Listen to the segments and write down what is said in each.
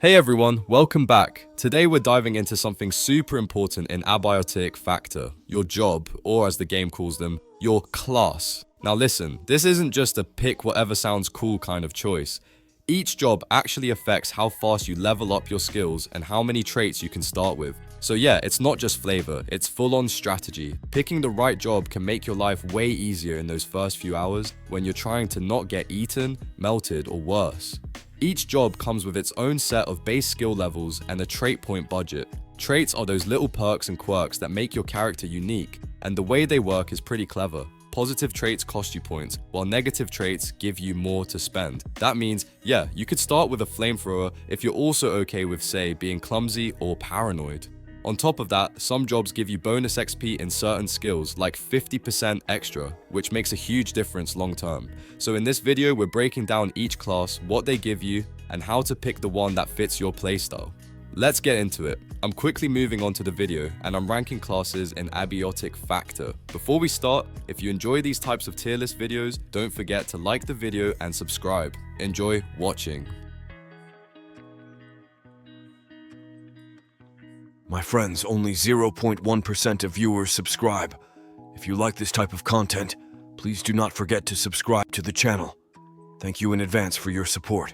Hey everyone, welcome back. Today we're diving into something super important in Abiotic Factor, your job, or as the game calls them, your class. Now listen, this isn't just a pick whatever sounds cool kind of choice. Each job actually affects how fast you level up your skills and how many traits you can start with. So yeah, it's not just flavor, it's full-on strategy. Picking the right job can make your life way easier in those first few hours when you're trying to not get eaten, melted, or worse. Each job comes with its own set of base skill levels and a trait point budget. Traits are those little perks and quirks that make your character unique, and the way they work is pretty clever. Positive traits cost you points, while negative traits give you more to spend. That means, yeah, you could start with a flamethrower if you're also okay with, say, being clumsy or paranoid. On top of that, some jobs give you bonus XP in certain skills, like 50% extra, which makes a huge difference long term. So in this video, we're breaking down each class, what they give you, and how to pick the one that fits your playstyle. Let's get into it. I'm quickly moving on to the video, and I'm ranking classes in Abiotic Factor. Before we start, if you enjoy these types of tier list videos, don't forget to like the video and subscribe. Enjoy watching. My friends, only 0.1% of viewers subscribe. If you like this type of content, please do not forget to subscribe to the channel. Thank you in advance for your support.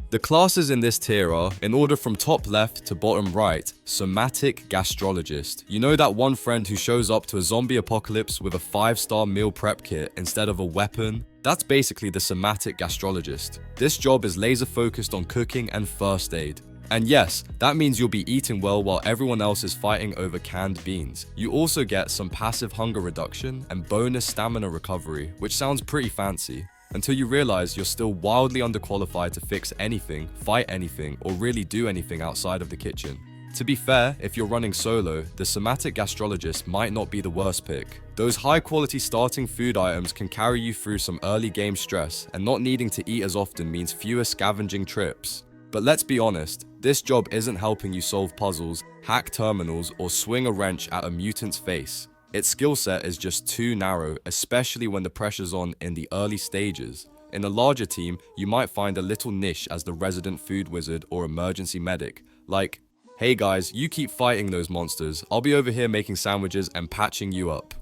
The classes in this tier are, in order from top left to bottom right, Somatic Gastrologist. You know that one friend who shows up to a zombie apocalypse with a 5-star meal prep kit instead of a weapon? That's basically the Somatic Gastrologist. This job is laser focused on cooking and first aid. And yes, that means you'll be eating well while everyone else is fighting over canned beans. You also get some passive hunger reduction and bonus stamina recovery, which sounds pretty fancy, until you realize you're still wildly underqualified to fix anything, fight anything, or really do anything outside of the kitchen. To be fair, if you're running solo, the Somatic Gastrologist might not be the worst pick. Those high-quality starting food items can carry you through some early game stress, and not needing to eat as often means fewer scavenging trips. But let's be honest, this job isn't helping you solve puzzles, hack terminals, or swing a wrench at a mutant's face. Its skill set is just too narrow, especially when the pressure's on in the early stages. In a larger team, you might find a little niche as the resident food wizard or emergency medic, like, hey guys, you keep fighting those monsters, I'll be over here making sandwiches and patching you up.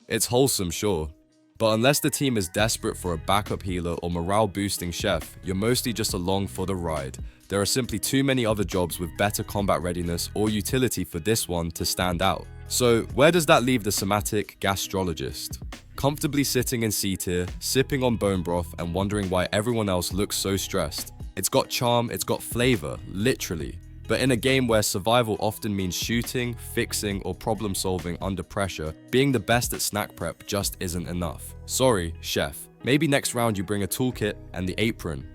It's wholesome, sure, but unless the team is desperate for a backup healer or morale boosting chef, you're mostly just along for the ride. There are simply too many other jobs with better combat readiness or utility for this one to stand out. So where does that leave the Somatic Gastrologist? Comfortably sitting in C tier, sipping on bone broth and wondering why everyone else looks so stressed. It's got charm, it's got flavor, literally. But in a game where survival often means shooting, fixing, or problem solving under pressure, being the best at snack prep just isn't enough. Sorry, chef. Maybe next round you bring a toolkit and the apron.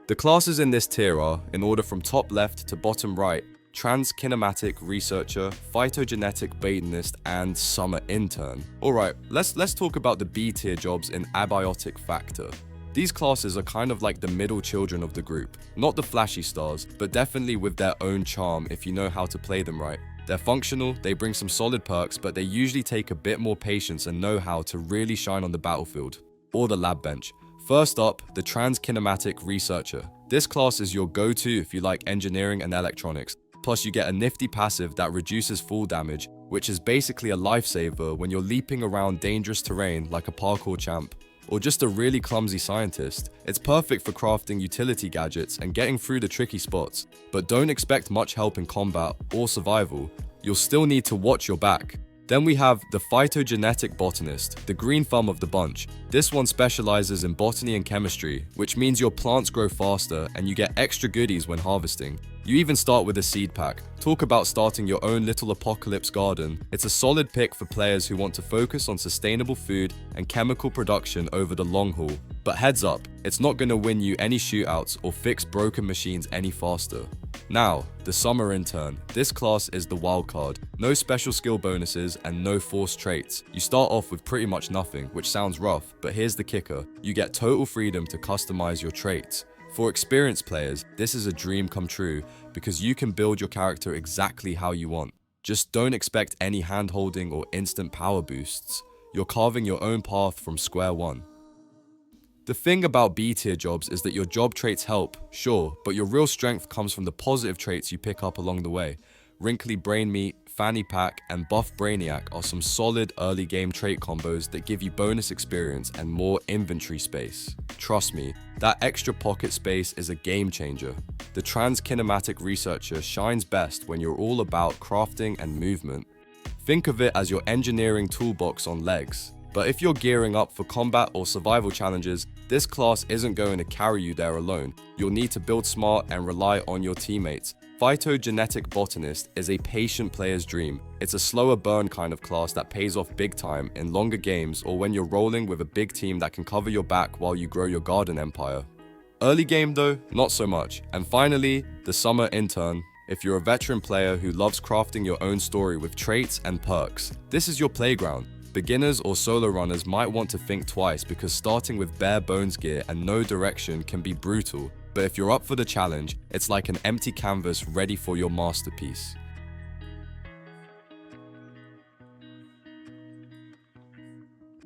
The classes in this tier are, in order from top left to bottom right, Transkinematic Researcher, Phytogenetic Botanist, and Summer Intern. Alright, let's talk about the B tier jobs in Abiotic Factor. These classes are kind of like the middle children of the group. Not the flashy stars, but definitely with their own charm if you know how to play them right. They're functional, they bring some solid perks, but they usually take a bit more patience and know-how to really shine on the battlefield, or the lab bench. First up, the Transkinematic Researcher. This class is your go-to if you like engineering and electronics. Plus you get a nifty passive that reduces fall damage, which is basically a lifesaver when you're leaping around dangerous terrain like a parkour champ, or just a really clumsy scientist. It's perfect for crafting utility gadgets and getting through the tricky spots. But don't expect much help in combat or survival. You'll still need to watch your back. Then we have the Phytogenetic Botanist, the green thumb of the bunch. This one specializes in botany and chemistry, which means your plants grow faster and you get extra goodies when harvesting. You even start with a seed pack. Talk about starting your own little apocalypse garden. It's a solid pick for players who want to focus on sustainable food and chemical production over the long haul. But heads up, it's not going to win you any shootouts or fix broken machines any faster. Now, the Summer Intern. This class is the wild card. No special skill bonuses and no forced traits. You start off with pretty much nothing, which sounds rough, but here's the kicker. You get total freedom to customize your traits. For experienced players, this is a dream come true because you can build your character exactly how you want. Just don't expect any hand-holding or instant power boosts. You're carving your own path from square one. The thing about B-tier jobs is that your job traits help, sure, but your real strength comes from the positive traits you pick up along the way. Wrinkly Brain Meat, Fanny Pack, and Buff Brainiac are some solid early game trait combos that give you bonus experience and more inventory space. Trust me, that extra pocket space is a game changer. The trans-kinematic researcher shines best when you're all about crafting and movement. Think of it as your engineering toolbox on legs. But if you're gearing up for combat or survival challenges, this class isn't going to carry you there alone. You'll need to build smart and rely on your teammates. Phytogenetic Botanist is a patient player's dream. It's a slower burn kind of class that pays off big time in longer games or when you're rolling with a big team that can cover your back while you grow your garden empire. Early game though, not so much. And finally, the Summer Intern. If you're a veteran player who loves crafting your own story with traits and perks, this is your playground. Beginners or solo runners might want to think twice because starting with bare bones gear and no direction can be brutal, but if you're up for the challenge, it's like an empty canvas ready for your masterpiece.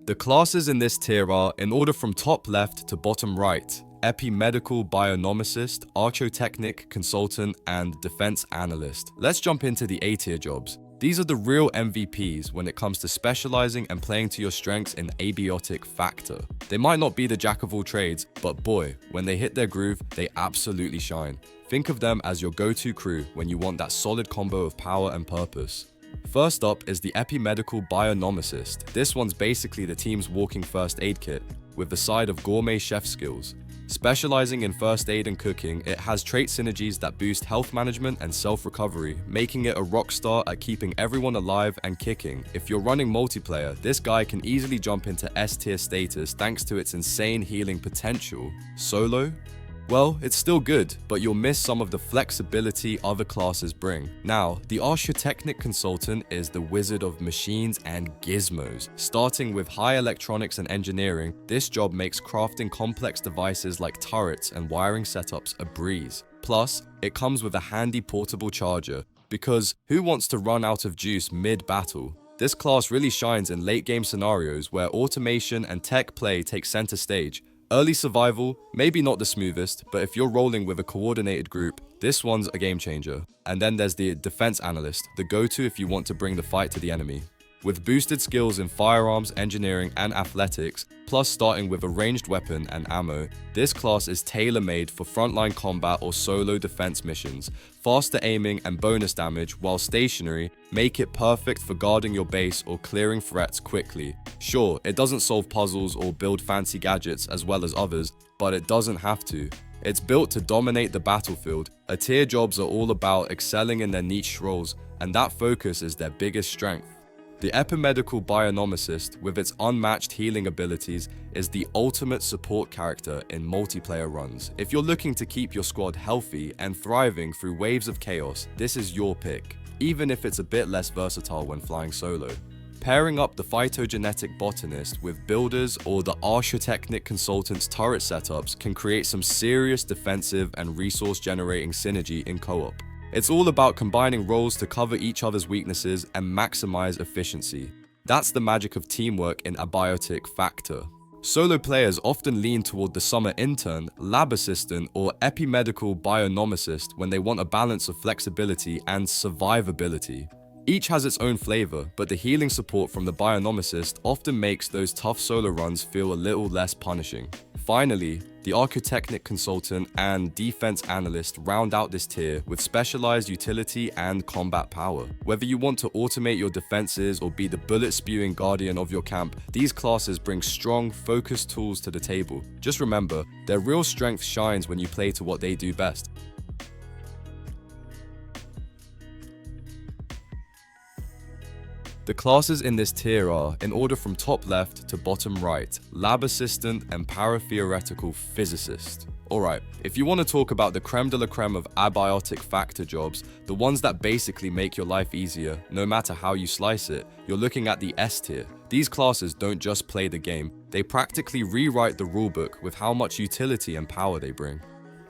The classes in this tier are, in order from top left to bottom right, Epimedical Bionomicist, Archotechnic Consultant, and Defense Analyst. Let's jump into the A tier jobs. These are the real MVPs when it comes to specializing and playing to your strengths in Abiotic Factor. They might not be the jack of all trades, but boy, when they hit their groove, they absolutely shine. Think of them as your go-to crew when you want that solid combo of power and purpose. First up is the Epimedical Bionomicist. This one's basically the team's walking first aid kit, with the side of gourmet chef skills. Specializing in first aid and cooking, it has trait synergies that boost health management and self-recovery, making it a rock star at keeping everyone alive and kicking. If you're running multiplayer, this guy can easily jump into S-tier status thanks to its insane healing potential. Solo? Well, it's still good, but you'll miss some of the flexibility other classes bring. Now, the Archotechnic Consultant is the wizard of machines and gizmos. Starting with high electronics and engineering, this job makes crafting complex devices like turrets and wiring setups a breeze. Plus, it comes with a handy portable charger, because who wants to run out of juice mid-battle? This class really shines in late-game scenarios where automation and tech play take center stage. Early survival, maybe not the smoothest, but if you're rolling with a coordinated group, this one's a game changer. And then there's the Defense Analyst, the go-to if you want to bring the fight to the enemy. With boosted skills in firearms, engineering, and athletics, plus starting with a ranged weapon and ammo, this class is tailor-made for frontline combat or solo defense missions. Faster aiming and bonus damage while stationary make it perfect for guarding your base or clearing threats quickly. Sure, it doesn't solve puzzles or build fancy gadgets as well as others, but it doesn't have to. It's built to dominate the battlefield. A tier jobs are all about excelling in their niche roles, and that focus is their biggest strength. The Epimedical Bionomicist, with its unmatched healing abilities, is the ultimate support character in multiplayer runs. If you're looking to keep your squad healthy and thriving through waves of chaos, this is your pick, even if it's a bit less versatile when flying solo. Pairing up the Phytogenetic Botanist with Builders or the Archotechnic Consultant's turret setups can create some serious defensive and resource-generating synergy in co-op. It's all about combining roles to cover each other's weaknesses and maximize efficiency. That's the magic of teamwork in Abiotic Factor. Solo players often lean toward the Summer Intern, Lab Assistant, or Epimedical Bionomicist when they want a balance of flexibility and survivability. Each has its own flavor, but the healing support from the Bionomicist often makes those tough solo runs feel a little less punishing. Finally, the Archotechnic Consultant and Defense Analyst round out this tier with specialized utility and combat power. Whether you want to automate your defenses or be the bullet-spewing guardian of your camp, these classes bring strong, focused tools to the table. Just remember, their real strength shines when you play to what they do best. The classes in this tier are, in order from top left to bottom right, Lab Assistant and Paratheoretical Physicist. Alright, if you want to talk about the creme de la creme of Abiotic Factor jobs, the ones that basically make your life easier, no matter how you slice it, you're looking at the S tier. These classes don't just play the game, they practically rewrite the rulebook with how much utility and power they bring.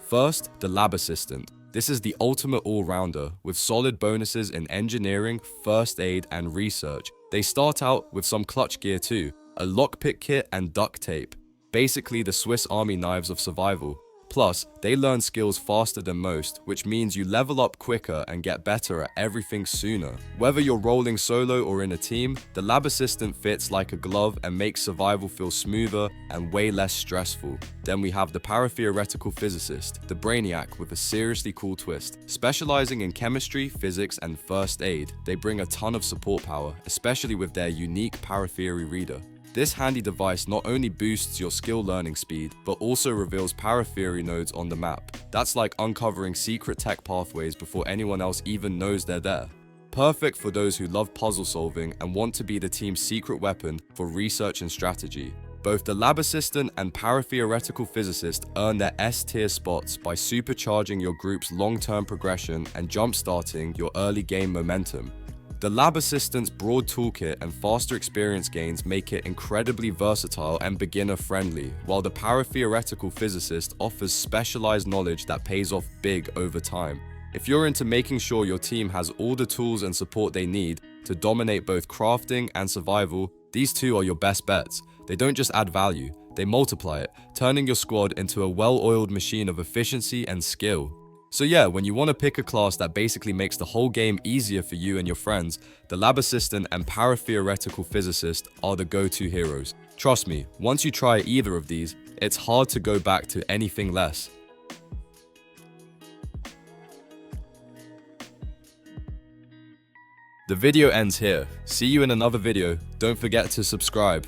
First, the Lab Assistant. This is the ultimate all-rounder, with solid bonuses in engineering, first aid, and research. They start out with some clutch gear too, a lockpick kit and duct tape. Basically the Swiss Army knives of survival. Plus, they learn skills faster than most, which means you level up quicker and get better at everything sooner. Whether you're rolling solo or in a team, the lab assistant fits like a glove and makes survival feel smoother and way less stressful. Then we have the paratheoretical physicist, the brainiac with a seriously cool twist. Specializing in chemistry, physics, and first aid, they bring a ton of support power, especially with their unique paratheory reader. This handy device not only boosts your skill learning speed, but also reveals paratheory nodes on the map. That's like uncovering secret tech pathways before anyone else even knows they're there. Perfect for those who love puzzle solving and want to be the team's secret weapon for research and strategy. Both the lab assistant and paratheoretical physicist earn their S-tier spots by supercharging your group's long-term progression and jump-starting your early game momentum. The lab assistant's broad toolkit and faster experience gains make it incredibly versatile and beginner-friendly, while the paratheoretical physicist offers specialized knowledge that pays off big over time. If you're into making sure your team has all the tools and support they need to dominate both crafting and survival, these two are your best bets. They don't just add value, they multiply it, turning your squad into a well-oiled machine of efficiency and skill. So yeah, when you want to pick a class that basically makes the whole game easier for you and your friends, the lab assistant and paratheoretical physicist are the go-to heroes. Trust me, once you try either of these, it's hard to go back to anything less. The video ends here. See you in another video. Don't forget to subscribe.